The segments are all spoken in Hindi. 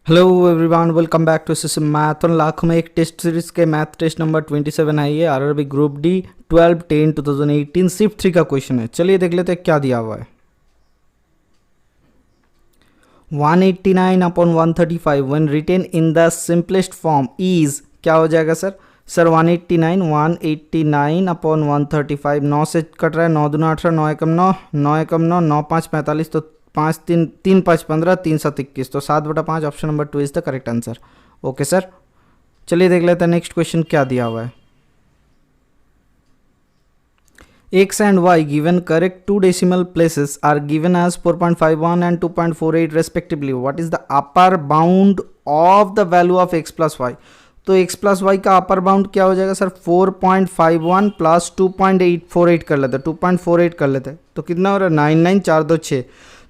Hello everyone, welcome back to system math. और लाखों में एक टेस्ट सीरीज के मैथ टेस्ट नंबर 27 है ये आरआरबी ग्रुप डी 12/10/2018 शिफ्ट 3 का क्वेश्चन है। चलिए देख लेते हैं क्या दिया हुआ है। 189/135 when written in the simplest form is क्या हो जाएगा सर? 189/135 9 से कट रहा है, 9 दूना 18, 9 एकम 9, 9 एकम 9, 9 5 45, तो 5 3 3 5 15, 3 7 21, तो 7/5 option number 2 is the correct answer. Okay sir, चलिए देख लेते हैं नेक्स्ट क्वेश्चन क्या दिया हुआ है। X and Y given correct two decimal places are given as 4.51 and 2.48 respectively. What is the upper bound of the value of x plus y? तो x plus y का अपर बाउंड क्या हो जाएगा सर? 4.51 प्लस 2.848 कर लेते हैं, 2.48 कर लेते हैं तो कितना हो रहा है? 99 4 2 6,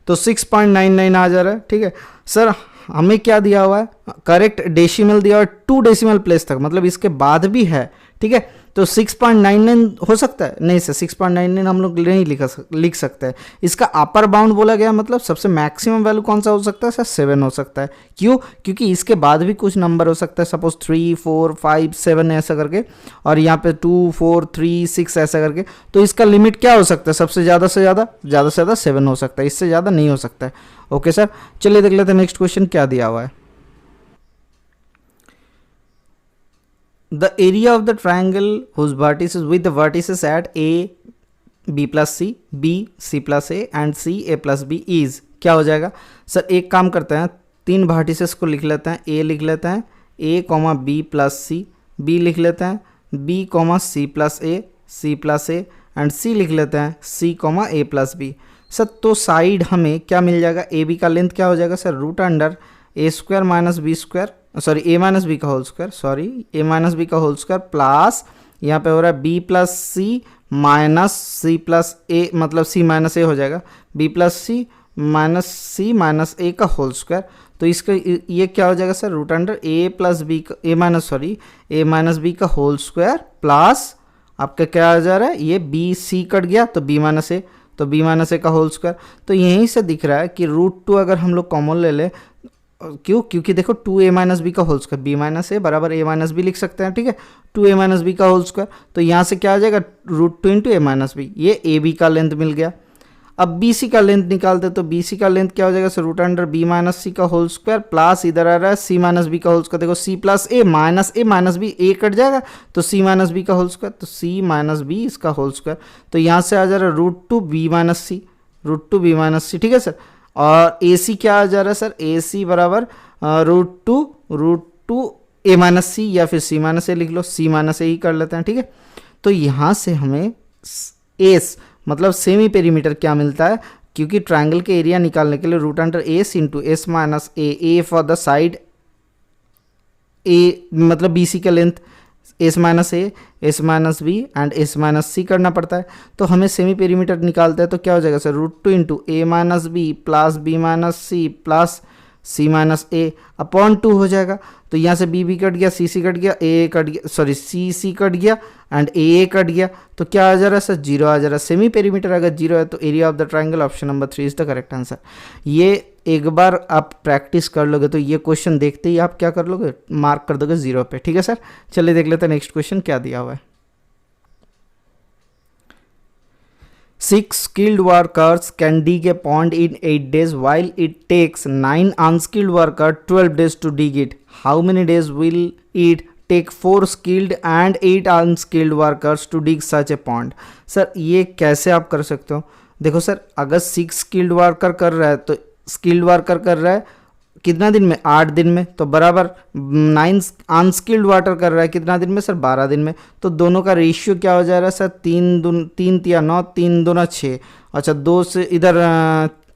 तो 6.99 आ जा रहा है। ठीक है सर, हमें क्या दिया हुआ है? करेक्ट डेसिमल दिया हुआ है 2 डेसिमल प्लेस तक, मतलब इसके बाद भी है। ठीक है, तो 6.99 हो सकता है? नहीं सर, 6.99 हम लोग नहीं लिख सकते हैं। इसका अपर बाउंड बोला गया, मतलब सबसे मैक्सिमम वैल्यू कौन सा हो सकता है सर? 7 हो सकता है। क्यों? क्योंकि इसके बाद भी कुछ नंबर हो सकता है, सपोज 3 4 5 7 ऐसा करके, और यहाँ पे 2 4 3 6 ऐसा करके। तो इसका लिमिट क्या हो सकता है? सबसे ज़्यादा से ज़्यादा 7 हो सकता है, इससे ज़्यादा नहीं हो सकता है। ओके सर, चलिए देख लेते हैं नेक्स्ट क्वेश्चन क्या दिया हुआ है। The area of the triangle whose vertices with the vertices at A B plus C, B C plus A and C A plus B is क्या हो जाएगा सर? एक काम करते हैं, 3 वर्टिसेस को लिख लेते हैं। A लिख लेते हैं A, B plus C, B लिख लेते हैं B, C plus A, C plus A and C लिख लेते हैं C, A plus B। Sir तो साइड हमें क्या मिल जाएगा? ए बी का लेंथ क्या हो जाएगा sir? Root under A square minus B square, sorry A minus B का whole square, sorry A minus B का होल स्क्वायर, प्लस यहाँ पे हो रहा है B plus C minus C plus A, मतलब सी माइनस ए हो जाएगा, B plus C minus A का होल स्क्वायर। तो इसका ये क्या हो जाएगा sir? Root under A plus B का ए माइनस बी का होल स्क्वायर प्लस आपका क्या आ जा रहा है? ये बी सी कट गया तो बी माइनस ए, तो बी माइनस ए का होल स्क्वायर। तो यहीं से दिख रहा है कि √2 अगर हम लोग कॉमन ले लें, क्यों? क्योंकि देखो 2a माइनस बी का होल स्क्वायर, बी माइनस ए बराबर a माइनस बी लिख सकते हैं। ठीक है, 2a माइनस बी का होल स्क्वायर, तो यहाँ से क्या आ जाएगा? √2 इंटू ए माइनस बी, ये ए बी का लेंथ मिल गया। अब बी सी का लेंथ निकालते तो बी सी का लेंथ क्या हो जाएगा sir? Root under B minus C का होल स्क्वायर प्लस इधर आ रहा है सी माइनस बी का होल स्क्वायर। देखो C plus A minus B, A cut जाएगा तो सी माइनस बी का होल स्क्वायर, तो सी माइनस बी इसका होल स्क्वायर। तो यहाँ से आ जा रहा है √2 बी माइनस सी। ठीक है सर, और ए सी क्या आ जा रहा है सर? ए सी बराबर √2 ए माइनस सी, या फिर सी माइनस ए लिख लो, सी माइनस ए ही कर लेते हैं। ठीक है, तो यहाँ से हमें एस मतलब सेमी पेरीमीटर क्या मिलता है? क्योंकि ट्रायंगल के एरिया निकालने के लिए root under S into S minus A for the side A, मतलब बी सी का length S minus A, S minus B and S minus C करना पड़ता है। तो हमें सेमी पेरीमीटर निकालते हैं तो क्या हो जाएगा sir? √2 into A minus B plus B minus C plus C minus A upon 2 हो जाएगा। तो यहाँ से बी कट गया, सी कट गया, ए कट गया, सॉरी सी कट गया एंड ए कट गया, तो क्या आ जा रहा है सर? 0 आ जा रहा है। सेमी पेरीमीटर अगर 0 है तो area of the triangle option number 3 is the correct answer. ये एक बार आप प्रैक्टिस कर लोगे तो ये क्वेश्चन देखते ही आप क्या कर लोगे? मार्क कर दोगे 0 पे। ठीक है सर, चलिए देख लेते हैं नेक्स्ट क्वेश्चन क्या दिया हुआ है। 6 skilled workers can dig a pond in 8 days while it takes 9 unskilled workers 12 days to dig it. How many days will it take 4 skilled and 8 unskilled workers to dig such a pond? Sir ये कैसे आप कर सकते हो? देखो सर, अगर 6 skilled worker कर रहा है तो skilled worker कर रहा है कितना दिन में? 8 दिन में, तो बराबर 9 अनस्किल्ड वाटर कर रहा है कितना दिन में सर? 12 दिन में। तो दोनों का रेशियो क्या हो जा रहा है सर? 3 तिया 9, 3 दूना 6, अच्छा 2 से इधर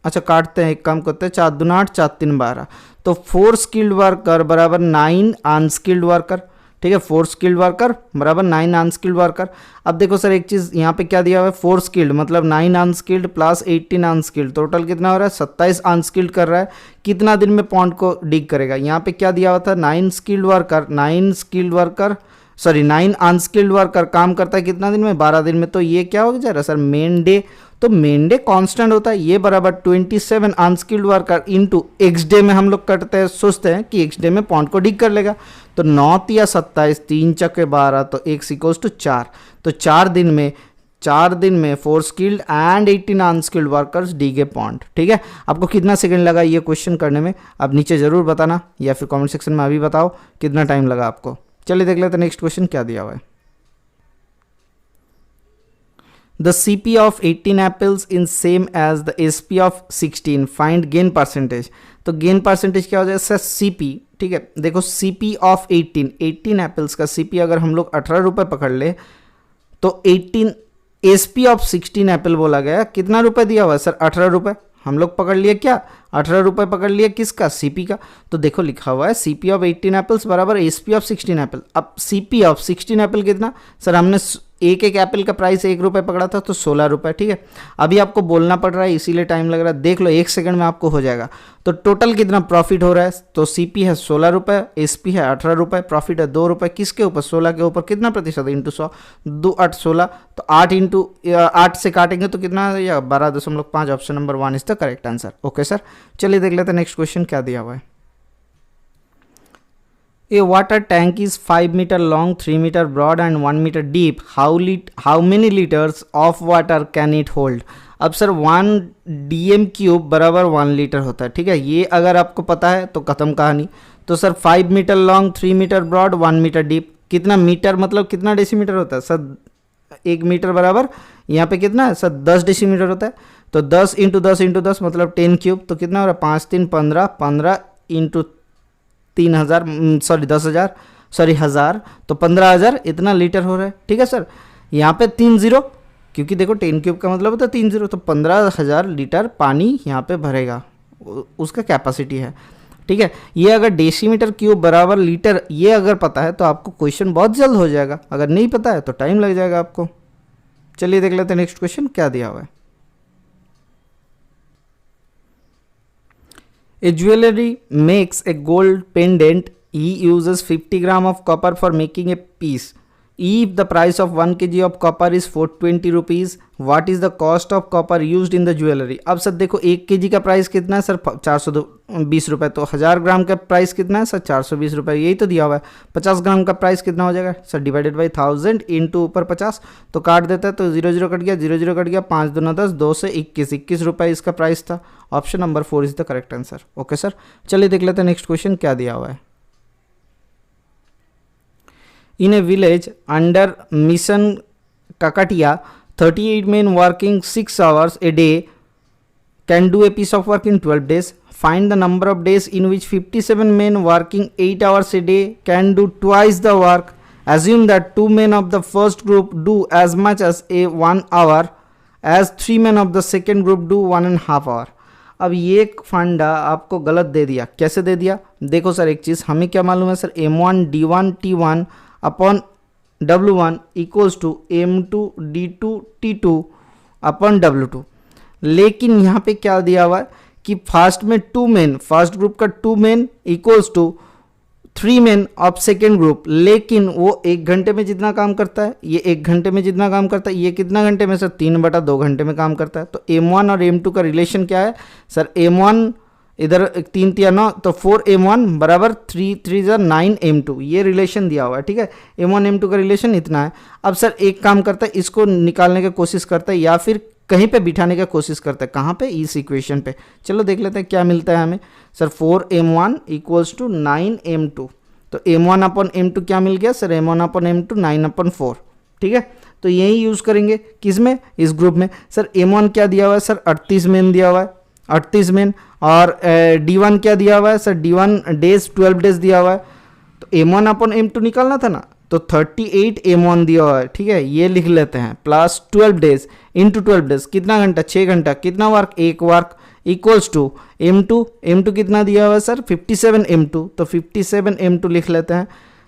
अच्छा काटते हैं, एक काम करते हैं, 4 दूना 8, 4 3 12, तो 4 स्किल्ड वर्कर बराबर 9 अनस्किल्ड वर्कर। ठीक है, 4 स्किल्ड वर्कर बराबर 9 अनस्किल्ड वर्कर। अब देखो सर एक चीज़ यहाँ पे क्या दिया हुआ है? 4 स्किल्ड मतलब 9 अनस्किल्ड प्लस 18 अनस्किल्ड, टोटल कितना हो रहा है? 27 अनस्किल्ड कर रहा है। कितना दिन में पॉन्ड को डिग करेगा? यहाँ पे क्या दिया हुआ था? 9 अनस्किल्ड वर्कर काम करता है कितना दिन में? 12 दिन में। तो ये क्या हो जा रहा है सर? मेन डे तो मेन डे कांस्टेंट होता है, ये बराबर 27 unskilled worker into x day में हम लोग करते हैं, सोचते हैं कि एक्स डे में पॉइंट को डिक कर लेगा, तो 9 या 27, 3 चक्के 12, तो x इक्वल्स टू 4। तो 4 दिन में 4 skilled and 18 unskilled workers D गए पॉइंट। ठीक है, आपको कितना सेकंड लगा ये क्वेश्चन करने में, आप नीचे जरूर बताना या फिर कमेंट सेक्शन में अभी बताओ कितना टाइम लगा आपको। चलिए देख लेते हैं नेक्स्ट क्वेश्चन क्या दिया हुआ है। The CP of 18 apples is same as the SP of 16. Find gain percentage. तो गेन परसेंटेज क्या हो जाएगा सर, CP। ठीक है, देखो CP ऑफ 18 एप्पल्स का CP अगर हम लोग 18 रुपये पकड़ ले तो 18 SP ऑफ 16 एप्पल बोला गया, कितना रुपए दिया हुआ है सर, 18 रुपये। हम लोग पकड़ लिए क्या, 18 रुपये पकड़ लिए किसका, CP का। तो देखो लिखा हुआ है CP ऑफ 18 एप्पल्स बराबर SP ऑफ 16 एप्पल। अब CP ऑफ 16 एप्पल कितना सर, हमने एक एप्पल का प्राइस 1 रुपये पकड़ा था तो 16 रुपये। ठीक है, अभी आपको बोलना पड़ रहा है इसीलिए टाइम लग रहा है, देख लो 1 सेकंड में आपको हो जाएगा। तो टोटल कितना प्रॉफिट हो रहा है, तो CP है 16 रुपये, SP है 18 रुपये, प्रॉफिट है 2 रुपये, किसके ऊपर, 16 के ऊपर, कितना प्रतिशत इंटू 100, 2 8 16, तो 8 इंटू 8 से काटेंगे तो कितना या 12.5। Option number 1 is the correct answer. Okay sir, चलिए देख लेते हैं नेक्स्ट क्वेश्चन क्या दिया हुआ है। A water tank is 5 meter long, 3 meter broad and 1 meter deep. How many liters of water can it hold? अब सर 1 dm क्यूब बराबर 1 लीटर होता है। ठीक है, ये अगर आपको पता है तो खत्म कहानी। तो sir 5 metre long, 3 metre broad, 1 metre deep, कितना मीटर मतलब कितना डेसीमीटर होता है सर, 1 मीटर बराबर यहाँ पे कितना है सर 10 डेसीमीटर होता है। तो 10 इंटू 10 इंटू 10 मतलब 10 क्यूब, तो कितना हो रहा है 5 3 15, 15 इंटू 3000 सॉरी 10,000 सॉरी 1000, तो 15,000 इतना लीटर हो रहा है। ठीक है सर, यहाँ पे 3 0 क्योंकि देखो 10 क्यूब का मतलब होता है 3 0, तो 15,000 लीटर पानी यहाँ पे भरेगा, उसका कैपेसिटी है। ठीक है, ये अगर डेसीमीटर क्यूब बराबर लीटर ये अगर पता है तो आपको क्वेश्चन बहुत जल्द हो जाएगा, अगर नहीं पता है तो टाइम लग जाएगा आपको। चलिए देख लेते हैं नेक्स्ट क्वेश्चन क्या दिया हुआ है। A jewelry makes a gold pendant. He uses 50 gram of copper for making a piece. If the price of 1 kg of copper is 420 rupees, what is the cost of copper used in the jewelry? अब सर देखो 1 kg का प्राइस कितना है सर 420 रुपये, तो 1000 ग्राम का प्राइस कितना है सर 420 रुपये, यही तो दिया हुआ है। 50 ग्राम का प्राइस कितना हो जाएगा सर, डिवाइडेड बाई 1000 इंटू ऊपर 50, तो काट देता है तो 0 0 कट गया, 0 0 कट गया, 5 दूना 10, 2 से 21 रुपये इसका प्राइस था। Option number 4 is the correct answer. Okay sir, चलिए देख लेते हैं नेक्स्ट क्वेश्चन क्या दिया हुआ है। In a village under Mission Kakatiya, 38 men working 6 hours a day can do a piece of work in 12 days. Find the number of days in which 57 men working 8 hours a day can do twice the work. Assume that 2 men of the first group do as much as a 1 hour as 3 men of the second group do 1.5 hour. अब ये फंडा आपको गलत दे दिया, कैसे दे दिया, देखो सर एक चीज़ हमें क्या मालूम है sir, M1 D1 T1 upon W1 equals to M2 D2 T2 upon W2। लेकिन यहाँ पे क्या दिया हुआ है कि फर्स्ट में 2 मेन, फर्स्ट ग्रुप का 2 men equals to 3 men of second group, लेकिन वो 1 घंटे में जितना काम करता है, ये 1 घंटे में जितना काम करता है, ये कितना घंटे में सर 3/2 घंटे में काम करता है। तो M1 और M2 का रिलेशन क्या है सर, M1 इधर 3 3 9, तो 4 M1 बराबर 3 3 9 M2, ये रिलेशन दिया हुआ है। ठीक है, M1 M2 का रिलेशन इतना है। अब सर एक काम करता है, इसको निकालने की कोशिश करता है या फिर कहीं पे बिठाने की कोशिश करता है, कहाँ पे, इस इक्वेशन पे। चलो देख लेते हैं क्या मिलता है हमें sir, 4 M1 equals to 9 M2, तो M1 अपॉन M2 क्या मिल गया सर, M1 अपॉन M2 9/4। ठीक है, तो यही यूज़ करेंगे किस में, इस ग्रुप में। सर M1 क्या दिया हुआ है सर, 38 मेन दिया हुआ है, 38 मेन, और D1 क्या दिया हुआ है सर, D1 डेज 12 डेज दिया हुआ है। तो M1 अपॉन M2 निकालना था ना, तो 38 M1 दिया हुआ है। ठीक है, ये लिख लेते हैं, प्लस 12 डेज इंटू 12 डेज कितना घंटा, 6 घंटा, कितना work, 1 work, equals to M2 कितना दिया हुआ है सर, 57 M2, तो 57 M2 लिख लेते हैं,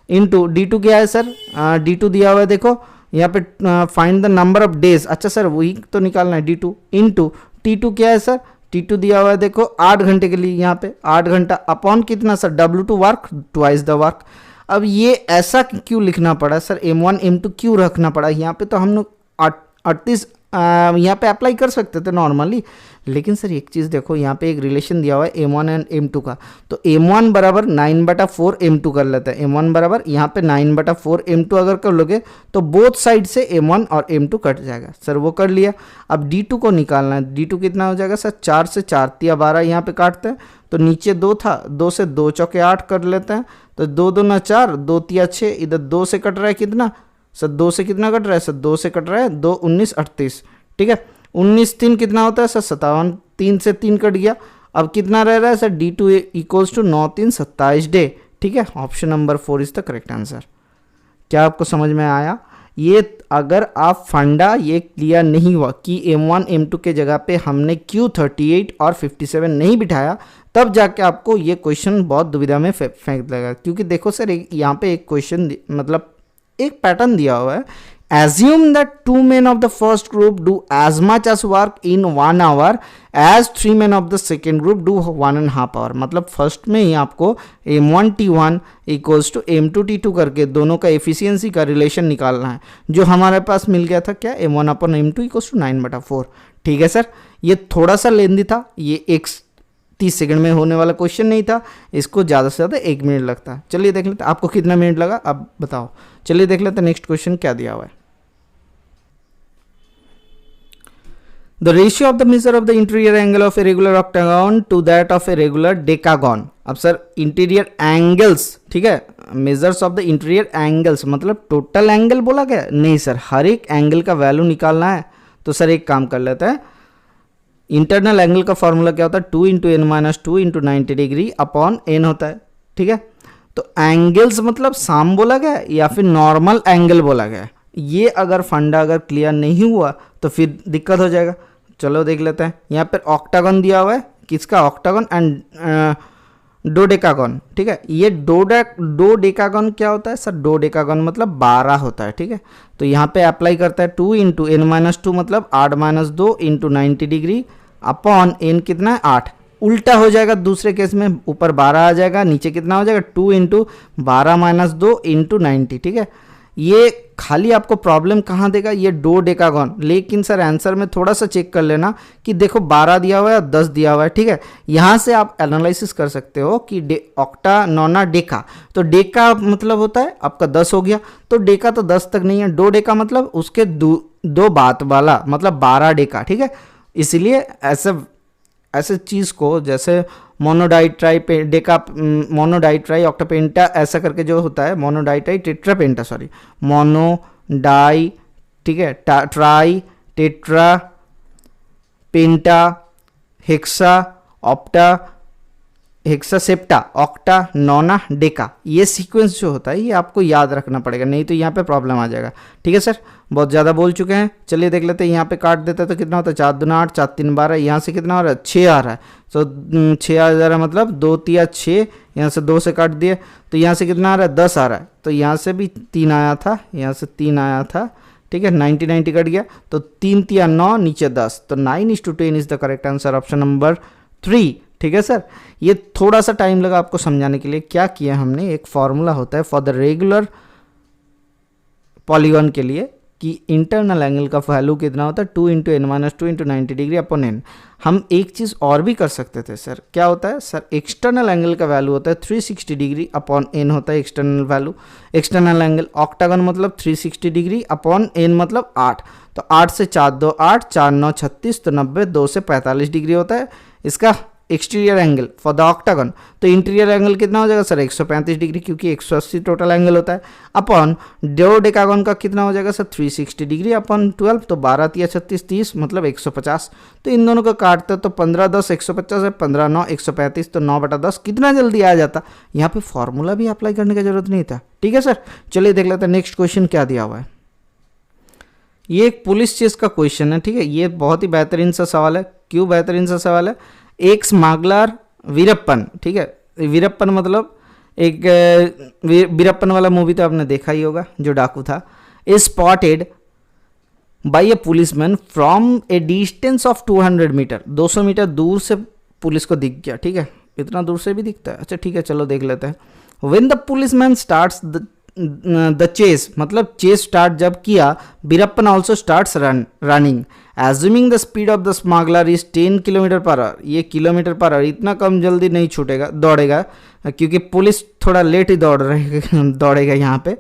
इंटू D2 क्या है सर, D2 दिया हुआ है, देखो यहाँ पे find the number of days, अच्छा सर वही तो निकालना है, D2 इंटू T2 क्या है सर, T2 दिया हुआ है देखो 8 घंटे के लिए, यहाँ पे 8 घंटा अपॉन कितना sir, W2 work twice the work. अब ये ऐसा क्यों लिखना पड़ा सर, M1 M2 क्यों रखना पड़ा यहाँ पे, तो हम लोग 38 यहाँ पे अप्लाई कर सकते थे नॉर्मली, लेकिन सर एक चीज़ देखो, यहाँ पे एक रिलेशन दिया हुआ है M1 एंड M2 का, तो M1 बराबर 9/4 M2 कर लेते हैं। M1 बराबर यहाँ पे 9/4 M2 अगर कर लोगे तो बोथ साइड से M1 और M2 कट जाएगा। सर वो कर लिया। अब D2 को निकालना है। D2 कितना हो जाएगा सर, 4 से 4 तिया 12 यहाँ पे काटते हैं, तो नीचे 2 था, 2 से 2 चौके 8 कर लेते हैं, तो 2 2 4, 2 तिया 6, इधर 2 से कट रहा है कितना सर, 2 से कितना कट रहा है सर, 2 से कट रहा है 2 19 38, ठीक है। 19 3 कितना होता है सर, 57, 3 से 3 कट गया। अब कितना रह रहा है sir, D2 equals to 9 3 27 day, ठीक है। Option number 4 is the correct answer. क्या आपको समझ में आया? ये अगर आप फंडा ये क्लियर नहीं हुआ कि M1 M2 के जगह पे हमने क्यों 38 और 57 नहीं बिठाया, तब जाके आपको ये क्वेश्चन बहुत दुविधा में फेंक देगा। क्योंकि देखो सर, यहाँ पे एक क्वेश्चन मतलब एक पैटर्न दिया हुआ है, assume that 2 men of the first group do as much as work in 1 hour as 3 men of the second group do 1.5 hour। मतलब फर्स्ट में ही आपको M1 T1 equals to M2 T2 करके दोनों का एफिशिएंसी का रिलेशन निकालना है, जो हमारे पास मिल गया था क्या, M1/M2 इक्वल्स टू 9/4। ठीक है सर, ये थोड़ा सा लेंदी था, ये 30 सेकंड में होने वाला क्वेश्चन नहीं था, इसको ज़्यादा से ज़्यादा 1 मिनट लगता है। चलिए देख लेते हैं आपको कितना मिनट लगा, अब बताओ। चलिए देख लेते हैं नेक्स्ट क्वेश्चन क्या दिया हुआ है। The ratio of the measure of the interior angle of a regular octagon to that of a regular decagon. अब सर इंटीरियर एंगल्स, ठीक है, measures of the interior angles मतलब टोटल एंगल बोला गया नहीं सर, हर एक एंगल का वैल्यू निकालना है। तो सर एक काम कर लेते हैं, इंटरनल एंगल का फॉर्मूला क्या होता है, 2 × n-2 × 90 डिग्री अपॉन n होता है, ठीक है। तो एंगल्स मतलब साम बोला गया या फिर नॉर्मल एंगल बोला गया, ये अगर फंडा अगर क्लियर नहीं हुआ तो फिर दिक्कत हो जाएगा। चलो देख लेते हैं, यहाँ पर ऑक्टागन दिया हुआ है, किसका, ऑक्टागन एंड डोडेकागन, ठीक है। ये डोडेकागन क्या होता है सर, डोडेकागन मतलब 12 होता है, ठीक है। तो यहाँ पे अप्लाई करता है 2 × n-2 मतलब 8-2 × 90 डिग्री अपॉन n कितना है 8। उल्टा हो जाएगा दूसरे केस में, ऊपर 12 आ जाएगा, नीचे कितना हो जाएगा 2 × 12-2 × 90, ठीक है। ये खाली आपको प्रॉब्लम कहाँ देगा, ये डोडेकागन, लेकिन सर आंसर में थोड़ा सा चेक कर लेना कि देखो 12 दिया हुआ है और 10 दिया हुआ है, ठीक है। यहाँ से आप एनालिसिस कर सकते हो कि ऑक्टा नोना डेका, तो डेका मतलब होता है आपका 10 हो गया, तो डेका तो 10 तक नहीं है, डोडेका मतलब उसके दो बात वाला मतलब 12 डेका, ठीक है। इसलिए ऐसे चीज़ को जैसे मोनोडाइट्राई डेका मोनोडाइट्राई ऑक्टापेंटा ऐसा करके जो होता है, मोनोडाइट्राई टेट्रापेंटा, सॉरी मोनोडाई, ठीक है, tri tetra penta hexa hepta hexa septa octa nona deca, ये सीक्वेंस जो होता है ये आपको याद रखना पड़ेगा, नहीं तो यहाँ पे प्रॉब्लम आ जाएगा। ठीक है सर, बहुत ज़्यादा बोल चुके हैं, चलिए देख लेते हैं। यहाँ पे काट देते हैं तो कितना होता है, 4 दूना 8, 4 3 12, यहाँ से कितना हो रहा है 6 आ रहा है, तो 6 आ जा रहा है मतलब 2 3 6, यहाँ से 2 से काट दिए तो यहाँ से कितना आ रहा है 10 आ रहा है, तो यहाँ से भी 3 आया था, यहाँ से 3 आया था, ठीक है। 90 कट गया तो 3 3 9, नीचे 10, तो 9:10 is the correct answer, option number 3। ठीक है सर, ये थोड़ा सा टाइम लगा आपको समझाने के लिए। क्या किया हमने, एक फॉर्मूला होता है फॉर द रेगुलर पॉलीगॉन के लिए कि इंटरनल एंगल का वैल्यू कितना होता है 2 × n-2 × 90 डिग्री अपॉन n। हम एक चीज़ और भी कर सकते थे सर, क्या होता है सर, एक्सटर्नल एंगल का वैल्यू होता है 360 डिग्री अपॉन n होता है external value, external angle. Octagon मतलब 360 डिग्री अपॉन n मतलब 8, तो 8 से 4 2 8, 4 9 36, तो 90, 2 से 45 डिग्री होता है इसका exterior angle for the octagon. तो इंटीरियर एंगल कितना हो जाएगा सर 135 डिग्री, क्योंकि 180 टोटल एंगल होता है, अपॉन डोडेकागन का कितना हो जाएगा सर 360 डिग्री अपॉन 12, तो 12 3 36 30 मतलब 150। तो इन दोनों को काटते तो 15 10 150 है, 15 9 135, तो 9/10 कितना जल्दी आ जाता। यहाँ पे फॉर्मूला भी अप्लाई करने की जरूरत नहीं था। ठीक है सर, चलिए देख लेते हैं नेक्स्ट क्वेश्चन क्या दिया हुआ है। ये एक पुलिस चेस का क्वेश्चन है, ठीक है। ये बहुत ही बेहतरीन सा सवाल है। क्यों बेहतरीन सा सवाल है, एक स्मगलर वीरप्पन, ठीक है, वीरप्पन मतलब एक वीरप्पन वाला मूवी तो आपने देखा ही होगा, जो डाकू था, is spotted by a policeman from a distance of 200 metre, 200 metre दूर से पुलिस को दिख गया, ठीक है, इतना दूर से भी दिखता है। अच्छा ठीक है, चलो देख लेते हैं। When the policeman starts the chase, मतलब चेस स्टार्ट जब किया, Veerappan also starts running assuming the speed of the smuggler is 10 kilometre per hour, ये किलोमीटर पर आवर इतना कम जल्दी नहीं छूटेगा दौड़ेगा, क्योंकि पुलिस थोड़ा लेट ही दौड़ेगा यहाँ पे।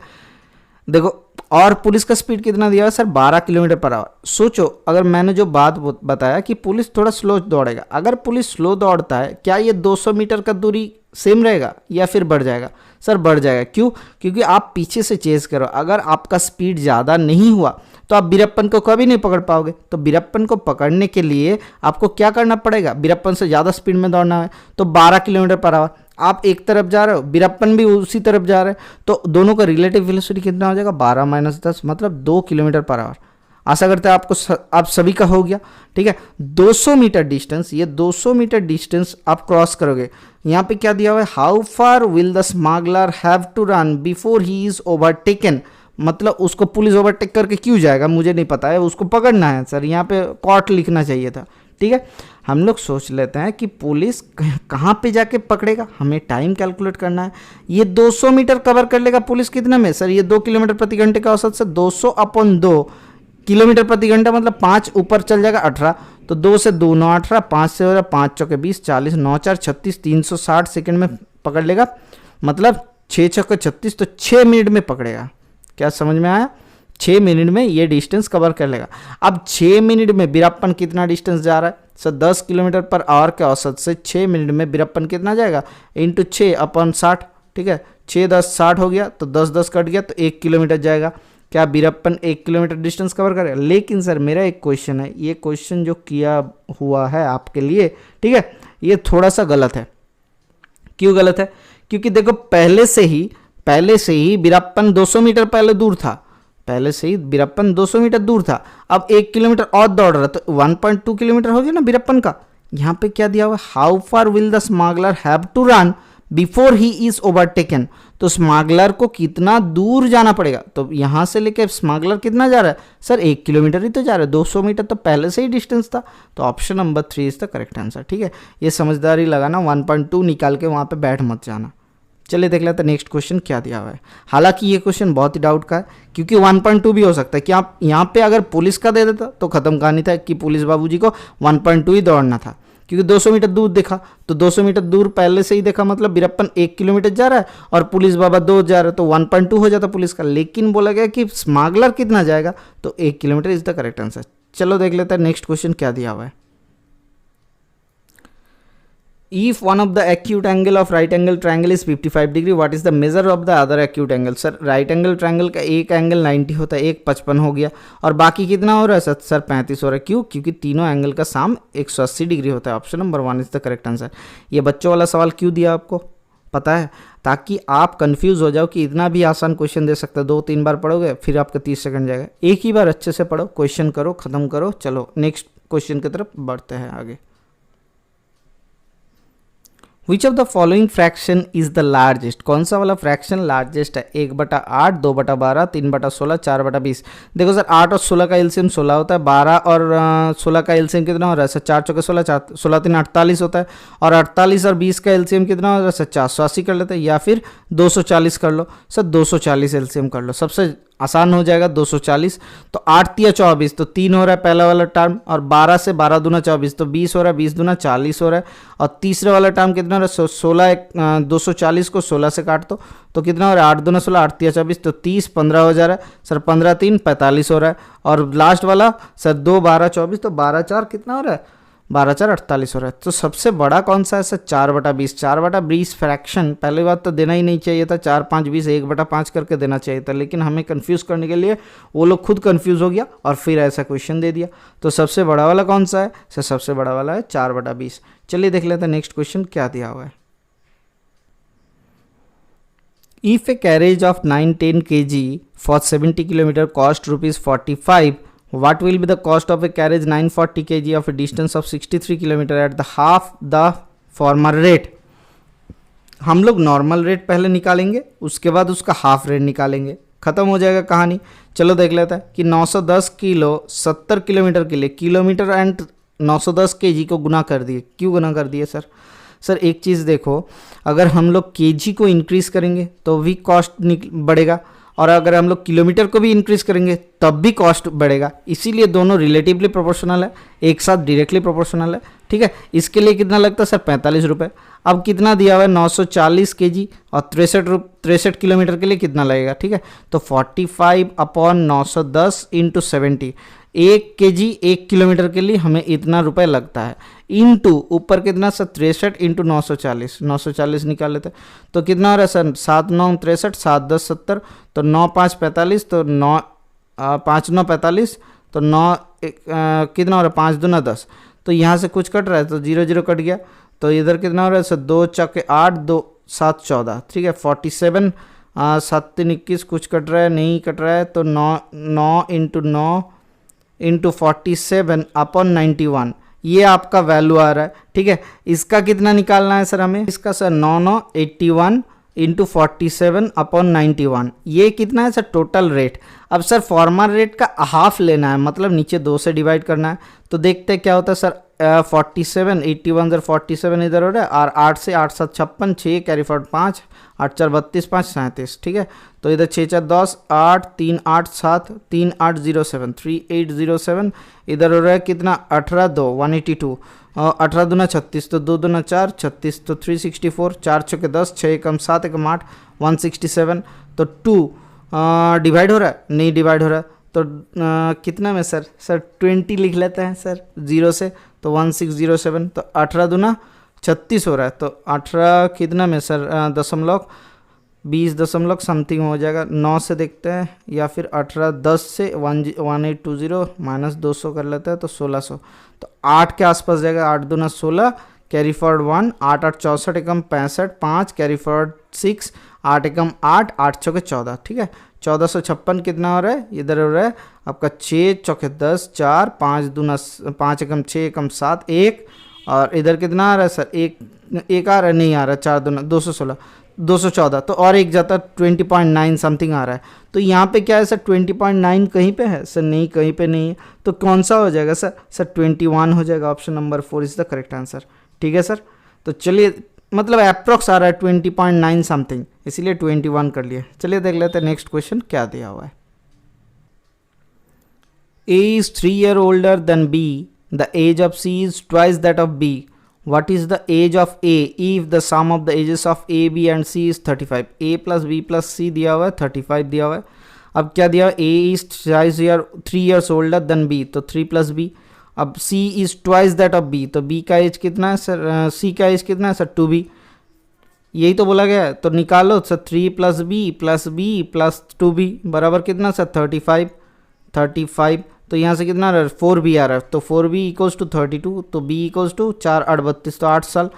देखो और पुलिस का स्पीड कितना दिया है सर 12 किलोमीटर पर आवर। सोचो अगर मैंने जो बात बताया कि पुलिस थोड़ा स्लो दौड़ेगा, अगर पुलिस स्लो दौड़ता है क्या ये 200 मीटर का दूरी सेम रहेगा या फिर बढ़ जाएगा? सर बढ़ जाएगा। क्यों? क्योंकि आप पीछे से चेज करो, अगर आपका स्पीड ज़्यादा नहीं हुआ तो आप बीरप्पन को कभी नहीं पकड़ पाओगे। तो बीरप्पन को पकड़ने के लिए आपको क्या करना पड़ेगा? बीरप्पन से ज़्यादा स्पीड में दौड़ना है। तो 12 किलोमीटर पर आवर, आप एक तरफ जा रहे हो, बीरप्पन भी उसी तरफ जा रहे हैं, तो दोनों का रिलेटिव वेलोसिटी कितना हो जाएगा? 12 - 10 मतलब 2 किलोमीटर पर आवर। आशा करते हैं आप सभी का हो गया। ठीक है, 200 मीटर डिस्टेंस, ये 200 मीटर डिस्टेंस आप क्रॉस करोगे। यहाँ पे क्या दिया हुआ है? How far will the smuggler have to run before he is overtaken, मतलब उसको पुलिस ओवरटेक करके क्यों जाएगा मुझे नहीं पता है, उसको पकड़ना है सर, यहाँ पे कॉट लिखना चाहिए था। ठीक है, हम लोग सोच लेते हैं कि पुलिस कहाँ पे जाके पकड़ेगा, हमें टाइम कैलकुलेट करना है। ये 200 मीटर कवर कर लेगा पुलिस कितने में सर? ये 2 किलोमीटर प्रति घंटे का औसत से 200/2 किलोमीटर प्रति घंटा मतलब 5 ऊपर चल जाएगा 18, तो 2 से 2 9 18, 5 से हो रहा 5 चौके 20 40 9 4 36 360 सेकंड में पकड़ लेगा, मतलब 6 चौके 36, तो 6 मिनट में पकड़ेगा। क्या समझ में आया? 6 मिनट में ये डिस्टेंस कवर कर लेगा। अब 6 मिनट में बीरप्पन कितना डिस्टेंस जा रहा है सर? 10 किलोमीटर पर आवर के औसत से 6 मिनट में बीरप्पन कितना जाएगा? इंटू 6/60। ठीक है, 6 10 60 हो गया, तो 10 10 कट गया, तो 1 किलोमीटर जाएगा। क्या बीरप्पन 1 किलोमीटर डिस्टेंस कवर करेगा? लेकिन सर मेरा एक क्वेश्चन है, ये क्वेश्चन जो किया हुआ है आपके लिए, ठीक है, ये थोड़ा सा गलत है। क्यों गलत है? क्योंकि देखो पहले से ही बीरप्पन 200 मीटर पहले दूर था, पहले से ही बीरप्पन 200 मीटर दूर था। अब 1 किलोमीटर और दौड़ रहा, तो 1.2 किलोमीटर हो गया ना बीरप्पन का। यहाँ पे क्या दिया हुआ? How far will the smuggler have to run before he is overtaken, तो स्मगलर को कितना दूर जाना पड़ेगा? तो यहाँ से लेकर स्मगलर कितना जा रहा है सर? 1 किलोमीटर ही तो जा रहा है, 200 मीटर तो पहले से ही डिस्टेंस था। तो option number 3 is the correct answer. ठीक है, ये समझदारी लगाना, 1.2 निकाल के वहाँ पे बैठ मत जाना। चलिए देख लेते हैं नेक्स्ट क्वेश्चन क्या दिया हुआ है। हालांकि ये क्वेश्चन बहुत ही डाउट का है, क्योंकि 1.2 भी हो सकता है कि आप यहाँ पे अगर पुलिस का दे देता तो खत्म कहानी था कि पुलिस बाबूजी को 1.2 ही दौड़ना था, क्योंकि 200 मीटर दूर देखा, तो 200 मीटर दूर पहले से ही देखा, मतलब बीरप्पन 1 किलोमीटर जा रहा है और पुलिस बाबा 2 जा रहा है, तो 1.2 हो जाता पुलिस का। लेकिन बोला गया कि स्मगलर कितना जाएगा, तो 1 kilometre is the correct answer. चलो देख लेते हैं नेक्स्ट क्वेश्चन क्या दिया हुआ है। If one of the acute angle of right angle triangle is 55 degree, what is the measure of the other acute angle? Sir right angle triangle का एक एंगल 90 होता है, एक 55 हो गया, और बाकी कितना हो रहा है सर? 35 हो रहा है। क्यों? क्योंकि तीनों एंगल का सम 180 डिग्री होता है। Option number 1 is the correct answer. ये बच्चों वाला सवाल क्यों दिया आपको पता है? ताकि आप कंफ्यूज हो जाओ कि इतना भी आसान क्वेश्चन दे सकता है, 2-3 बार पढ़ोगे फिर आपका 30 सेकंड जाएगा। एक ही बार अच्छे से पढ़ो, क्वेश्चन करो, खत्म करो। चलो नेक्स्ट क्वेश्चन की तरफ बढ़ते हैं आगे। Which of the following fraction is the largest? कौन सा वाला फ्रैक्शन लार्जेस्ट है? 1/8, 2/12, 3/16, 4/20। देखो सर 8 और 16 का एलसीएम 16 होता है, 12 और 16 का एलसीएम कितना हो रहा है सर? 4 चौके 16, 16 3 48 होता है, और 48 और 20 का एलसीएम कितना हो रहा है सर? 480 कर लेते हैं, या फिर 240 कर लो सर, 240 एलसीएम कर लो, सबसे आसान हो जाएगा 240। तो 8 × 24, तो 3 हो रहा है पहला वाला टर्म, और 12 से 12 दूना 24, तो 20 हो रहा है, 20 दूना 40 हो रहा है, और तीसरे वाला टर्म कितना हो रहा है? 16 240 को 16 से काट दो, तो कितना हो रहा है? 8 दूना 16, 8 × 24, तो 30 15 हो जा रहा है सर, 15 3 45 हो रहा है, और लास्ट वाला सर 2 12 24, तो 12 4 कितना हो रहा है? 12 4 48 हो रहा है। तो सबसे बड़ा कौन सा है सर? 4/20। 4/20 फ्रैक्शन पहली बात तो देना ही नहीं चाहिए था, 4 5 20 1/5 करके देना चाहिए था, लेकिन हमें कंफ्यूज करने के लिए वो लोग खुद कंफ्यूज हो गया और फिर ऐसा क्वेश्चन दे दिया। तो सबसे बड़ा वाला कौन सा है सर? सबसे बड़ा वाला है 4/20। चलिए देख लेते हैं नेक्स्ट क्वेश्चन क्या दिया हुआ है। If a carriage of 9-10 kg for 70 km cost ₹45, what will be the cost of a carriage 940 kg of a distance of 63 km at the half the former rate? हम लोग नॉर्मल रेट पहले निकालेंगे, उसके बाद उसका हाफ रेट निकालेंगे, खत्म हो जाएगा कहानी। चलो देख लेते हैं कि 910 किलो 70 किलोमीटर के लिए, किलोमीटर एंड 910 kg को गुना कर दिए। क्यों गुना कर दिए सर? सर एक चीज़ देखो, अगर हम लोग kg को इंक्रीज़ करेंगे तो भी कॉस्ट बढ़ेगा, और अगर हम लोग किलोमीटर को भी इंक्रीज करेंगे तब भी कॉस्ट बढ़ेगा, इसीलिए दोनों रिलेटिवली प्रोपोर्शनल है, एक साथ डायरेक्टली प्रोपोर्शनल है। ठीक है, इसके लिए कितना लगता है सर 45 रुपये। अब कितना दिया हुआ है 940 kg और 63 किलोमीटर के लिए कितना लगेगा। ठीक है, तो 45/910 इंटू 70, 1 kg 1 किलोमीटर के लिए हमें इतना रुपए लगता है, इंटू ऊपर कितना सर 63 इंटू 940, 940 निकाल लेते हैं तो कितना हो रहा है सर 7 9 63, 7 10 70, तो 9 5 45, तो 9 5 9 45, तो 9 कितना हो रहा है 5 2 9 10, तो यहाँ से कुछ कट रहा है तो 0 0 कट गया, तो इधर कितना हो रहा है सर 2 चौके 8, 2 7 14। ठीक है, 47 7 3 21 कुछ कट रहा है नहीं कट रहा है, तो 9 इंटू 9 इंटू 47/91 ये आपका वैल्यू आ रहा है। ठीक है, इसका कितना निकालना है सर हमें, इसका सर 981 इंटू 47/91 ये कितना है सर टोटल रेट। अब सर फॉर्मल रेट का हाफ लेना है, मतलब नीचे 2 से डिवाइड करना है, तो देखते हैं क्या होता है सर 47 81 सर 47 इधर हो रहा है, और 8 से 8 7 56, 6 कैरी फॉर्ड 5, 8 4 32, 5 37। ठीक है, तो इधर 6 4 10, 8 3 8 7, 3 8 0 7, 3807, इधर हो रहा है कितना 18 2 182, 18 दूना 36, तो 2 दूना 4 36, तो 364, 4 6 10, 6 एकम 7 एकम 8 167, तो 2 डिवाइड हो रहा है नहीं डिवाइड हो रहा है, तो कितना में सर 20 लिख लेते हैं सर 0 से, तो 1607, तो 18 दूना 36 हो रहा है, तो 18 कितना में सर 20 दशमलव समथिंग हो जाएगा, 9 से देखते हैं या फिर 18 10 से 1820 माइनस 200 कर लेते हैं तो 1600, तो 8 के आसपास जाएगा, 8 दूना 16 कैरी फॉरवर्ड 1, 8 8 64 एकम 65, 5 कैरी फॉरवर्ड 6, 8 एकम 8, 8 चौके 14। ठीक है, 1456 कितना हो रहा है इधर हो रहा है आपका 6 चौके 10, 4 5 दूना 5 एकम 6 एकम 7 1, और इधर कितना आ रहा है सर एक आ रहा है नहीं आ रहा है, 4 दूना 216 214, तो और एक जाता 20.9 समथिंग आ रहा है, तो यहाँ पे क्या है सर 20.9 कहीं पे है सर नहीं कहीं पे नहीं है, तो कौन सा हो जाएगा सर 21 हो जाएगा, option number 4 is the correct answer. ठीक है सर, तो चलिए मतलब अप्रोक्स आ रहा है 20.9 समथिंग, इसीलिए 21 कर लिए। चलिए देख लेते हैं नेक्स्ट क्वेश्चन क्या दिया हुआ है। A is 3 years older than B, the age of C is twice that of B. What is the age of A if the sum of the ages of A, B and C is 35? A plus B plus C दिया हुआ है, 35 दिया हुआ है। अब क्या दिया, A is 3 years older than B, तो 3 plus B। अब C is twice that of B, तो B का एज कितना है सर, C का एज कितना है सर 2B, यही तो बोला गया है, तो निकालो sir 3 plus B plus B plus 2B बराबर कितना सर 35, तो यहाँ से कितना आ रहा है 4B आ रहा है, तो 4B इक्वल्स टू 32, तो B इक्वल्स टू 4 8 32, तो 8 साल।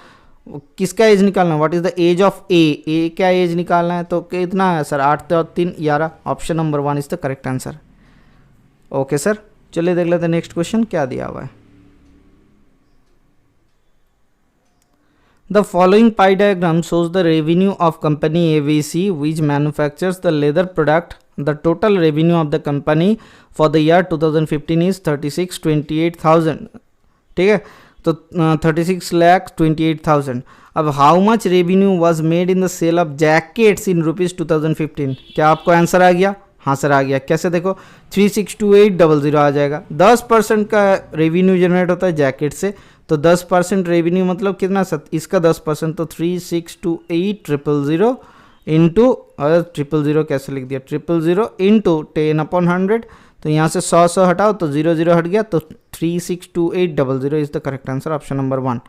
किसका एज निकालना है, what is the age of A क्या एज निकालना है, तो कितना है सर 8 और 3 11, option number 1 is the correct answer. Okay sir, चलिए देख लेते हैं नेक्स्ट क्वेश्चन क्या दिया हुआ है। The following pie diagram shows the revenue of company ABC which manufactures the leather product. The total revenue of the company for the year 2015 is 36,28,000. ठीक है, तो 36,28,000। अब how much revenue was made in the sale of jackets in rupees 2015? क्या आपको आंसर आ गया? हाँ सर आ गया। कैसे देखो 362800 आ जाएगा। 10% का रेवेन्यू जनरेट होता है जैकेट से, तो 10% रेवेन्यू मतलब कितना सर, इसका 10%, तो 362800 इंटू 000 कैसे लिख दिया 000 इंटू 10/100, तो यहाँ से 100 हटाओ तो 0 हट गया, तो 362800 is the correct answer, option number 1।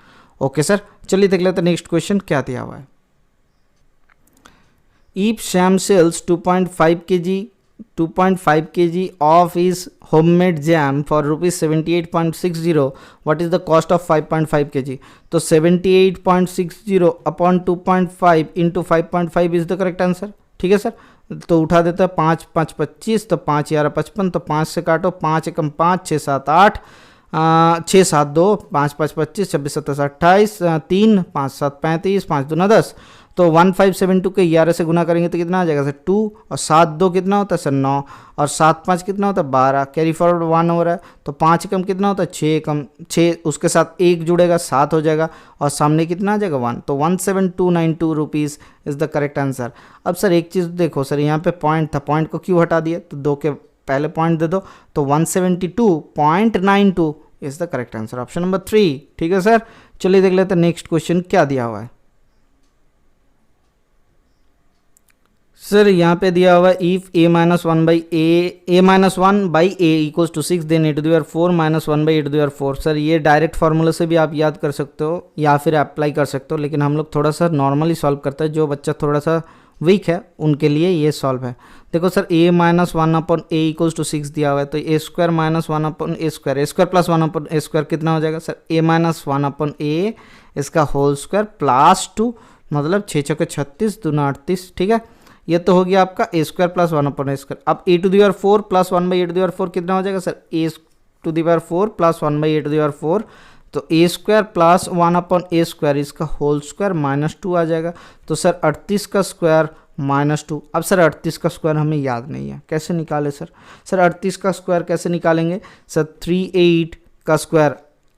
Okay sir, चलिए देख लेते हैं नेक्स्ट क्वेश्चन क्या दिया हुआ है। If Sham sells 2.5 kg of his homemade jam for rupees 78.60, what is the cost of 5.5 kg? तो 78.60 upon 2.5 into 5.5 is the correct answer. ठीक है सर, तो उठा देता है 5 5 25, तो 5 11 55, तो 5 से काटो, 5 एकम 5 6 7 8, छः सात दो, पाँच पाँच 25, 26 27 28, 3 5 7 35, 5 दूना 10, तो 1572 के 11 से गुना करेंगे तो कितना आ जाएगा सर 2, और 7 2 कितना होता है सर 9, और 7 5 कितना होता है 12, कैरी फॉरवर्ड 1 हो रहा है, तो 5 कम कितना होता है 6 कम 6, उसके साथ 1 जुड़ेगा 7 हो जाएगा, और सामने कितना आ जाएगा 1, तो 17292 rupees is the correct answer. अब सर एक चीज़ देखो सर, यहाँ पे पॉइंट था, पॉइंट को क्यों हटा दिए, तो 2 के पहले पॉइंट दे दो, तो 172.92 is the correct answer, option number 3। ठीक है सर, चलिए देख लेते हैं नेक्स्ट क्वेश्चन क्या दिया हुआ है। सर यहाँ पे दिया हुआ है if a minus one by a minus one by a equals to 6 then e⁴ minus one by e⁴। Sir ये डायरेक्ट फार्मूला से भी आप याद कर सकते हो या फिर अप्लाई कर सकते हो, लेकिन हम लोग थोड़ा सा नॉर्मली सॉल्व करते हैं, जो बच्चा थोड़ा सा वीक है उनके लिए ये सॉल्व है। देखो sir a minus one upon A equals to 6 दिया हुआ है, तो a² minus one upon a² plus one upon a² कितना हो जाएगा sir a minus one upon A इसका होल स्क्वायर प्लस 2, मतलब 6 छक्के 36 दूना 38। ठीक है, ये तो हो गया आपका a² plus one upon a²। अब e⁴ plus one by e⁴ कितना हो जाएगा sir a⁴ plus one by e⁴, तो a² plus one upon a² इसका होल स्क्वायर माइनस 2 आ जाएगा, तो सर 38 का स्क्वायर माइनस 2। अब सर 38 का स्क्वायर हमें याद नहीं है, कैसे निकाले सर 38 का स्क्वायर कैसे निकालेंगे सर, 38 का स्क्वायर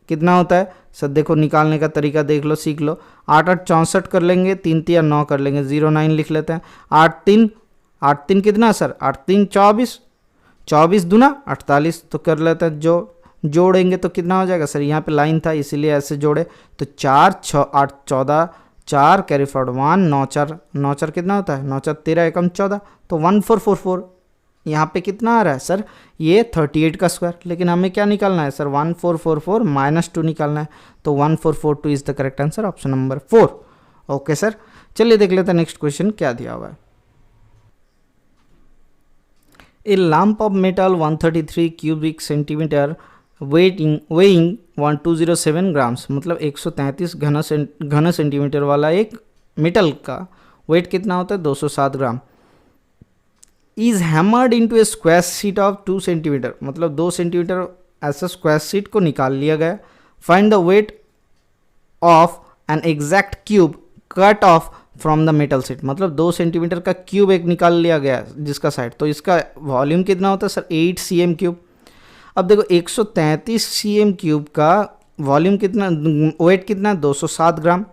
कितना होता है सर, देखो निकालने का तरीका देख लो, सीख लो। 8 8 64 कर लेंगे, 3 3 9 कर लेंगे, 09 लिख लेते हैं। 8 3 कितना सर 8 3 24, 24 दूना 48, तो कर लेते हैं, जो जोड़ेंगे तो कितना हो जाएगा सर, यहाँ पे लाइन था इसीलिए ऐसे जोड़े, तो 4 6 8 14, 4 कैरी फॉरवर्ड 1, 9 4 कितना होता है 9 4 13 एकम 14, तो 1444। यहाँ पे कितना आ रहा है सर, ये 38 का स्क्वायर, लेकिन हमें क्या निकालना है सर 1444 माइनस 2 निकालना है, तो 1442 is the correct answer, option number 4। Okay sir, चलिए देख लेते हैं नेक्स्ट क्वेश्चन क्या दिया हुआ है। ए lump of metal 133 cubic centimetre weighing 1207 grams, मतलब 133 घन सेंटीमीटर वाला एक मेटल का वेट कितना होता है 207 gram, is hammered into a square sheet of 2 centimetre, मतलब 2 सेंटीमीटर ऐसा स्क्वायर शीट को निकाल लिया गया। Find the weight of an exact cube cut off from the metal sheet, मतलब 2 सेंटीमीटर का क्यूब एक निकाल लिया गया जिसका साइड, तो इसका वॉल्यूम कितना होता है सर 8 cm क्यूब। अब देखो 133 cm क्यूब का वॉल्यूम कितना, वेट कितना 207 ग्राम,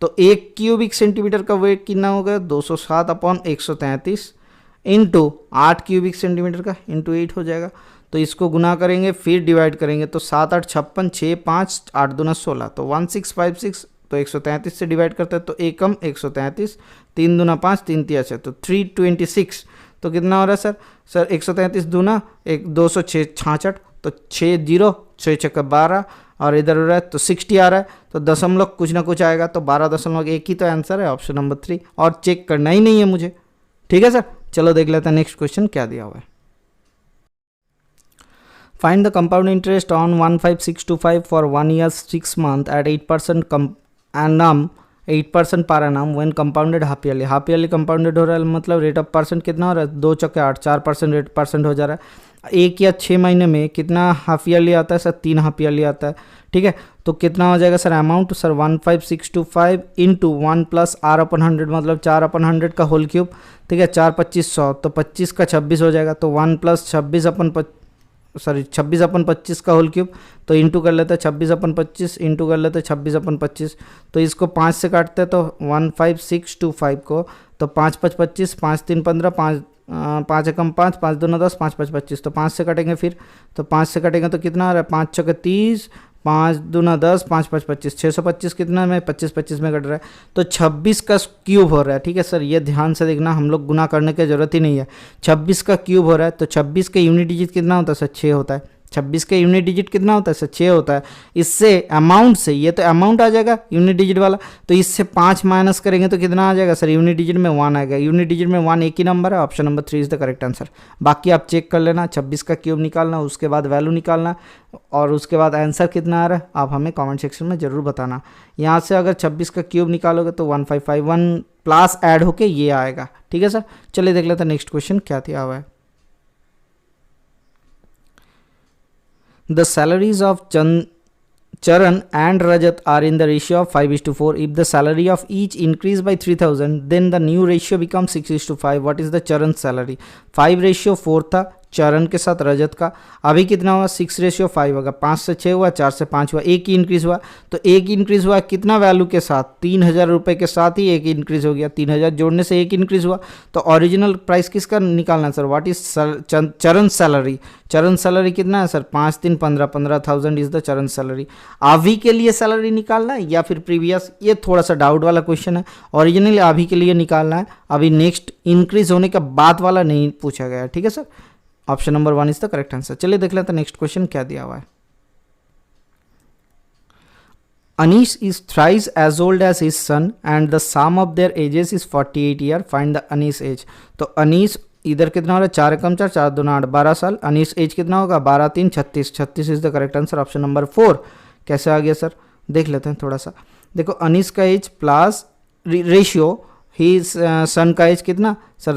तो एक क्यूबिक सेंटीमीटर का वेट कितना होगा 207 अपॉन 133 इंटू 8 क्यूबिक सेंटीमीटर का इंटू 8 हो जाएगा, तो इसको गुना करेंगे फिर डिवाइड करेंगे, तो 7 8 56, 6 5 8 दूना 16, तो 1656, तो 133 से डिवाइड करते हैं तो एकम 133, 3 दूना 5 3 3 6, तो 326, तो कितना हो रहा है सर 133 दूना 206 66, तो 6 0 6 6 12, और इधर हो रहा है तो 60 आ रहा है, तो दशमलव कुछ ना कुछ आएगा, तो 12.1 ही तो आंसर है, ऑप्शन नंबर 3, और चेक करना ही नहीं है मुझे। ठीक है सर, चलो देख लेते हैं नेक्स्ट क्वेश्चन क्या दिया हुआ है। Find the compound interest on 15625 for 1 year 6 month at 8% annum 8% पर annum when compounded half yearly, half yearly compounded हो रहा है, मतलब रेट ऑफ परसेंट कितना हो रहा है 2 चौके 8 4% रेट परसेंट हो जा रहा है। 1 या 6 महीने में कितना हाफ ईयरली आता है सर 3 हाफ ईयरली आता है। ठीक है, तो कितना हो जाएगा sir amount sir 15625 into 1 plus r अपन 100, मतलब 4 अपन 100 का होल क्यूब। ठीक है, 4 25 100, तो 25 का 26 हो जाएगा, तो 1 प्लस 26 अपन 25 का होल क्यूब, तो इंटू कर लेते हैं 26 अपन 25 इंटू कर लेते हैं 26 अपन 25, तो इसको 5 से काटते हैं तो 15625 को, तो 5 5 25, 5 3 15, 5 एकम 5, 5 दूना 10, 5 5 25, तो 5 से कटेंगे फिर, तो 5 से कटेंगे तो कितना आ रहा है 5 छक्के 30, 5 दूना 10, 5 5 25, 625 कितना में 25 25 में कट रहा है, तो 26 का क्यूब हो रहा है। ठीक है सर, ये ध्यान से देखना, हम लोग गुना करने की जरूरत ही नहीं है, 26 का क्यूब हो रहा है, तो 26 के यूनिट डिजिट कितना होता है सर 6 होता है, 26 का यूनिट डिजिट कितना होता है सर 6 होता है। इससे अमाउंट से, ये तो अमाउंट आ जाएगा यूनिट डिजिट वाला, तो इससे 5 माइनस करेंगे तो कितना आ जाएगा सर यूनिट डिजिट में 1 आएगा, यूनिट डिजिट में 1 एक ही नंबर है, option number 3 is the correct answer. बाकी आप चेक कर लेना, 26 का क्यूब निकालना, उसके बाद वैल्यू निकालना, और उसके बाद आंसर कितना आ रहा है आप हमें कॉमेंट सेक्शन में ज़रूर बताना। यहाँ से अगर 26 का क्यूब निकालोगे तो 1551 प्लस ऐड होके ये आएगा। ठीक है सर, चलिए देख लेते हैं नेक्स्ट क्वेश्चन क्या दिया हुआ है। The salaries of Charan and Rajat are in the ratio of 5:4. If the salary of each increase by 3000, then the new ratio becomes 6:5. What is the Charan salary? 5:4 था चरण के साथ रजत का, अभी कितना हुआ 6:5 होगा, 5 से 6 हुआ, 4 से 5 हुआ, एक ही इंक्रीज हुआ। तो एक इंक्रीज हुआ कितना वैल्यू के साथ, 3000 रुपये के साथ ही एक इंक्रीज हो गया, 3000 जोड़ने से एक इंक्रीज हुआ। तो ओरिजिनल प्राइस किसका निकालना है सर, व्हाट इज चरण सैलरी? चरण सैलरी कितना है सर, 5 3 15, 15,000 इज द चरण सैलरी। अभी के लिए सैलरी निकालना है या फिर प्रीवियस, ये थोड़ा सा डाउट वाला क्वेश्चन है। ओरिजिनली अभी के लिए निकालना है, अभी नेक्स्ट इंक्रीज होने के बाद वाला नहीं पूछा गया है, ठीक है sir. Option number 1 is the correct answer. चलिए देख लेते हैं नेक्स्ट क्वेश्चन क्या दिया हुआ है। Anish is thrice as old as his son and the sum of their ages is 48 year, find the Anis age. तो अनीस इधर कितना हो रहा है, 4 एकम 4, 4 दूना 8, 12 साल। अनीस एज कितना होगा, 12 3 36, 36 is the correct answer. Option number 4 कैसे आ गया सर, देख लेते हैं थोड़ा सा। देखो अनीस का एज प्लस रेशियो ही सन का एज कितना सर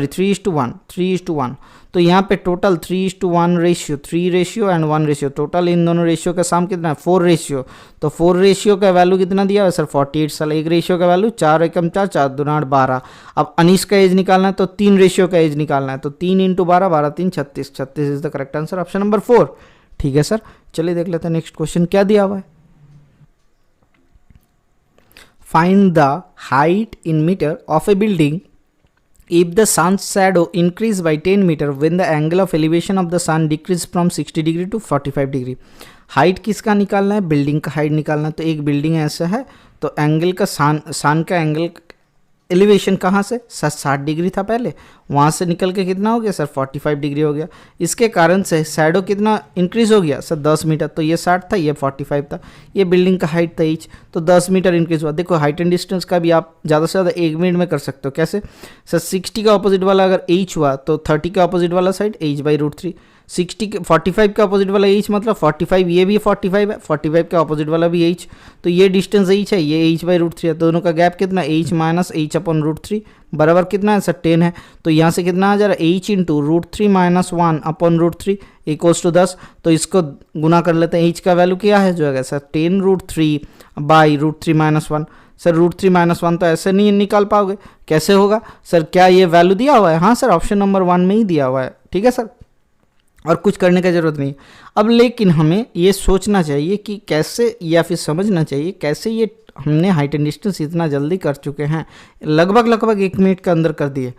3:1। तो यहाँ पे total 3:1 ratio, 3 ratio and 1 ratio, total इन दोनों रेशियो का सम कितना है 4 रेशियो। तो 4 रेशियो का वैल्यू कितना दिया है सर 48 साल। एक रेशियो का वैल्यू 4 एकम 4, 4 दूना 8, 12। अब अनीश का एज निकालना है तो 3 रेशियो का एज निकालना है, तो 3 × 12, 12 3 36, 36 is the correct answer. Option number 4 ठीक है सर। चलिए देख लेते हैं नेक्स्ट क्वेश्चन क्या दिया हुआ है। Find the height in meter of a building if the sun's shadow increase by 10 meter when the angle of elevation of the sun decrease from 60 degree to 45 degree। Height किसका निकालना है, बिल्डिंग का हाइट निकालना है। तो एक बिल्डिंग ऐसा है, तो एंगल का सन का एंगल एलिवेशन कहाँ से सर 60 डिग्री था पहले, वहाँ से निकल के कितना हो गया सर 45 डिग्री हो गया। इसके कारण से शैडो कितना इंक्रीज हो गया सर 10 मीटर। तो ये 60 था, ये 45 था, ये बिल्डिंग का हाइट था एच, तो 10 मीटर इंक्रीज हुआ। देखो हाइट एंड डिस्टेंस का भी आप ज़्यादा से ज़्यादा 1 मिनट में कर सकते हो। कैसे सर, 60 का अपोजिट वाला अगर एच हुआ तो 30 का अपोजिट वाला साइड h/√3, 45 का अपोजिट वाला एच मतलब 45, ये भी 45 है, 45 का अपोजिट वाला भी एच, तो ये डिस्टेंस एच है, ये h/√3 है। दोनों का गैप कितना h - h/√3 बराबर कितना है सर 10 है। तो यहाँ से कितना आ जा रहा है h × √3 - 1/√3 इक्वल्स टू 10। तो इसको गुना कर लेते हैं, h का वैल्यू क्या है जो है सर 10√3/√3 - 1। सर √3 - 1 तो ऐसे नहीं निकाल पाओगे, कैसे होगा सर, क्या ये वैल्यू दिया हुआ है? हाँ सर, ऑप्शन नंबर 1 में ही दिया हुआ है, ठीक है सर, और कुछ करने का ज़रूरत नहीं। अब लेकिन हमें ये सोचना चाहिए कि कैसे, या फिर समझना चाहिए कैसे ये हमने हाइट एंड डिस्टेंस इतना जल्दी कर चुके हैं, लगभग 1 मिनट के अंदर कर दिए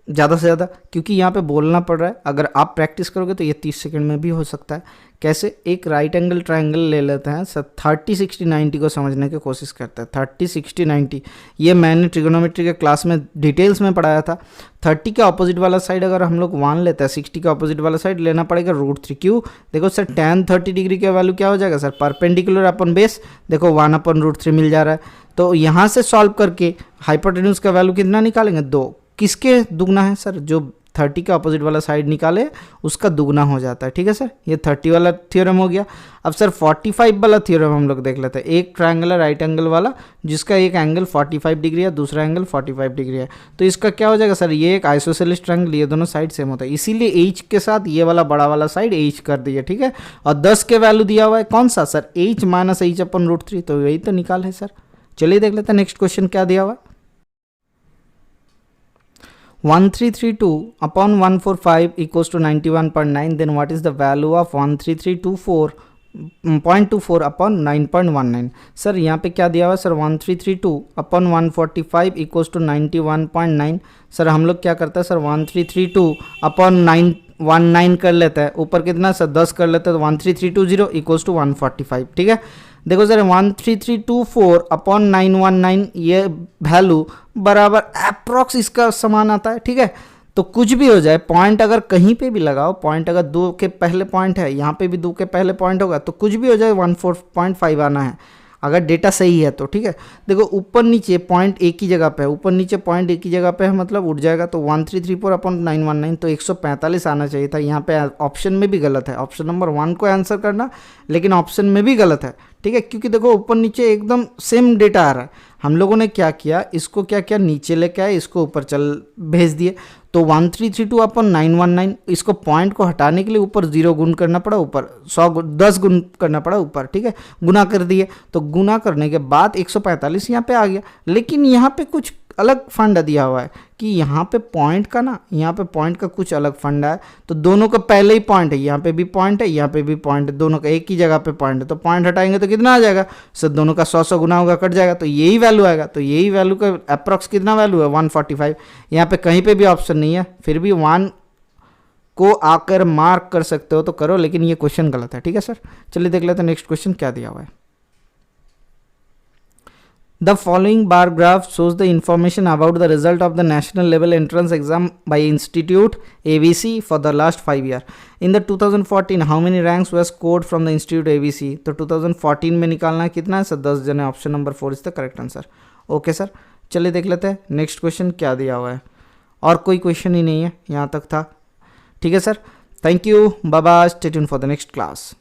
ज़्यादा से ज़्यादा, क्योंकि यहाँ पे बोलना पड़ रहा है। अगर आप प्रैक्टिस करोगे तो ये 30 सेकंड में भी हो सकता है। कैसे, एक राइट एंगल ट्रायंगल ले लेते हैं सर, 30 60 90 को समझने की कोशिश करते हैं। 30 60 90 ये मैंने ट्रिगोनोमेट्री के क्लास में डिटेल्स में पढ़ाया था। 30 के ऑपोजिट वाला साइड अगर हम लोग 1 लेते हैं, 60 के ऑपोजिट वाला साइड लेना पड़ेगा √3। क्यों, देखो सर tan 30 डिग्री का वैल्यू क्या हो जाएगा सर, परपेंडिकुलर अपन बेस, देखो 1/√3 मिल जा रहा है। तो यहाँ से सॉल्व करके हाइपोटेन्यूज का वैल्यू कितना निकालेंगे 2, किसके दुगना है सर, जो 30 का अपोजिट वाला साइड निकाले उसका दुगना हो जाता है, ठीक है सर। ये 30 वाला थ्योरम हो गया। अब सर 45 वाला थ्योरम हम लोग देख लेते हैं। एक ट्रायंगल है राइट एंगल वाला जिसका एक एंगल 45 डिग्री है, दूसरा एंगल 45 डिग्री है। तो इसका क्या हो जाएगा सर, ये एक आइसोसेलेस ट्रायंगल, ये दोनों साइड सेम होता है, इसीलिए h के साथ ये वाला बड़ा वाला साइड h कर दिया, ठीक है। और 10 के वैल्यू दिया हुआ है कौन सा सर, h - h/√3, तो यही तो निकाल है सर। चलिए देख लेते हैं नेक्स्ट क्वेश्चन क्या दिया हुआ है। 1332/145 equals to 91.9, then what is the value of 13324.24/9.19। Sir यहाँ पे क्या दिया हुआ है सर, 1332/145 equals to 91.9। सर हम लोग क्या करते हैं सर, 1332/919 कर लेते हैं, ऊपर कितना सर 10 कर लेते हैं, तो 13320 equals to 145, ठीक है। देखो सर 13324/919 ये वैल्यू बराबर अप्रॉक्स इसका समान आता है, ठीक है। तो कुछ भी हो जाए, पॉइंट अगर कहीं पे भी लगाओ, पॉइंट अगर 2 के पहले पॉइंट है, यहाँ पे भी 2 के पहले पॉइंट होगा, तो कुछ भी हो जाए 14.5 आना है अगर डेटा सही है तो, ठीक है। देखो ऊपर नीचे पॉइंट एक ही जगह पे है, ऊपर नीचे पॉइंट एक ही जगह पे है, मतलब उड़ जाएगा। तो 1334/919 तो 145 आना चाहिए था। यहाँ पे ऑप्शन में भी गलत है, ऑप्शन नंबर 1 को आंसर करना, लेकिन ऑप्शन में भी गलत है, ठीक है, क्योंकि देखो ऊपर नीचे एकदम सेम डेटा आ रहा है। हम लोगों ने क्या किया, इसको क्या किया, नीचे लेके आए, इसको ऊपर चल भेज दिए। तो 1332 अपन 919, इसको पॉइंट को हटाने के लिए ऊपर 0 गुण करना पड़ा, ऊपर 10 गुण करना पड़ा ऊपर, ठीक है, गुना कर दिए। तो गुना करने के बाद 145 यहाँ पे आ गया। लेकिन यहाँ पे कुछ अलग फंड दिया हुआ है कि यहाँ पे पॉइंट का ना, यहाँ पे पॉइंट का कुछ अलग फंड है। तो दोनों का पहले ही पॉइंट है, यहाँ पे भी पॉइंट है, यहाँ पे भी पॉइंट है, दोनों का एक ही जगह पे पॉइंट है। तो पॉइंट हटाएंगे तो कितना आ जाएगा सर, दोनों का 100 गुना होगा, कट जाएगा, तो यही वैल्यू आएगा। तो यही वैल्यू का अप्रॉक्स कितना वैल्यू है 145। यहाँ पे कहीं पे भी ऑप्शन नहीं है, फिर भी 1 को आकर मार्क कर सकते हो तो करो, लेकिन ये क्वेश्चन गलत है, ठीक है सर। चलिए देख लेते हैं नेक्स्ट क्वेश्चन क्या दिया हुआ है। The following bar graph shows the information about the result of the national level entrance exam by institute ABC for the last 5 years. In the 2014, how many ranks were scored from the institute ABC? तो 2014 में निकालना है कितना है सर, 10 जने। Option number 4 is the correct answer. Okay sir, चलिए देख लेते हैं नेक्स्ट क्वेश्चन क्या दिया हुआ है। और कोई क्वेश्चन ही नहीं है, यहाँ तक था, ठीक है sir. Thank you, bye bye, stay tuned for the next class.